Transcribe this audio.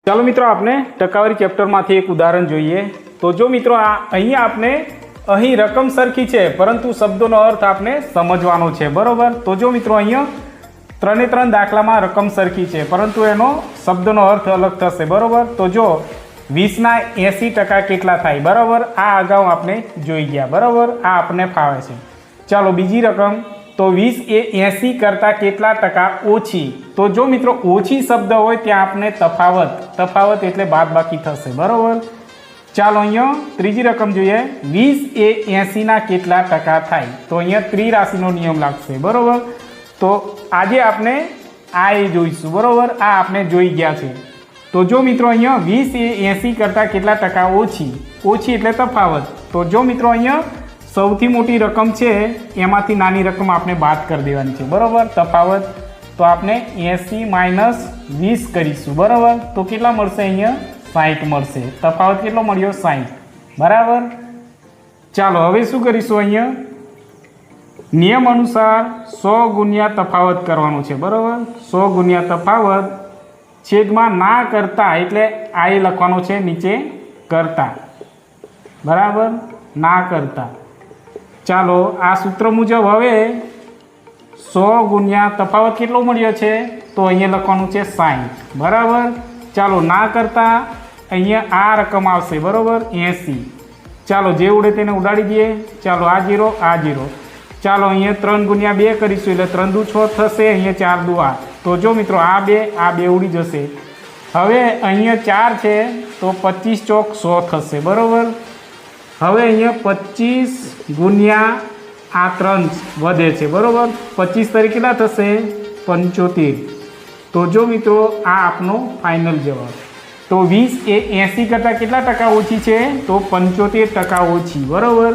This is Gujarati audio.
ચાલો મિત્રો આપણે ટકાવારી ચેપ્ટરમાંથી એક ઉદાહરણ જોઈએ। તો જો મિત્રો અહીંયા આપણે અહીં રકમ સરખી છે પરંતુ શબ્દોનો અર્થ આપણે સમજવાનો છે, બરોબર। તો જો મિત્રો અહીંયા 3 એ 3 દાખલામાં રકમ સરખી છે પરંતુ એનો શબ્દનો અર્થ અલગ થશે, બરોબર। તો જો 20ના 80% કેટલા થાય, બરોબર। આ અગાઉ આપણે જોઈ ગયા, બરોબર। આ આપણને ફાવે છે। ચાલો બીજી રકમ, તો 20 એ 80 કરતાં કેટલા ટકા ઓછી। તો જો મિત્રો ઓછી શબ્દ હોય ત્યાં આપણે તફાવત એટલે બાદબાકી થશે, બરોબર। ચાલો અહીંયા ત્રીજી રકમ જોઈએ, 20 એ 80ના કેટલા ટકા થાય। તો અહીંયા ત્રિરાશિનો નિયમ લાગશે, બરોબર। તો આજે આપણે આ જોઈશું, બરોબર। આ આપણે જોઈ ગયા છે। તો જો મિત્રો અહીંયા 20 એ 80 કરતાં કેટલા ટકા ઓછી એટલે તફાવત। તો જો મિત્રો અહીંયા સૌથી મોટી રકમ છે એમાંથી નાની રકમ આપણે બાદ કરી દેવાની છે, બરોબર। તફાવત તો આપણે 80 - 20 કરીશું, બરોબર। તો કેટલા મળશે? અહીંયા 60 મળશે। તફાવત કેટલો મળ્યો? 60, બરાબર। ચાલો હવે શું કરીશું? અહીંયા નિયમ અનુસાર 100 ગુણ્યા તફાવત કરવાનું છે, બરોબર। 100 ગુણ્યા તફાવત છેદમાં ના કરતા એટલે આ એ લખવાનો છે નીચે કરતા, બરાબર, ના કરતા। ચાલો આ સૂત્ર મુજબ હવે 100 ગુણ્યા તફાવત કેટલો મળ્યો છે? તો અહીંયા લખવાનું છે 60, બરાબર। ચાલો ના કરતા અહીંયા આ રકમ આવશે, બરાબર, 80। ચાલો જે ઉડે તેને ઉડાડી દઈએ। ચાલો આ 0 આ 0। ચાલો અહીંયા 3 ગુણ્યા 2 કરીશું એટલે 3 દુ 6 થશે, અહીંયા 4 દુ 8। તો જો મિત્રો આ બે ઉડી જશે। હવે અહીંયા 4 છે તો 25 ચોક 100 થશે, બરાબર। હવે અહીંયા 25 ગુણ્યા આ 3 વધે છે, બરાબર। 25 તરીકે કેટલા થશે? 75। તો જો મિત્રો આ આપણો ફાઇનલ જવાબ। તો 20 એ 80 કરતાં કેટલા ટકા ઓછી છે? તો 75% ઓછી, બરાબર।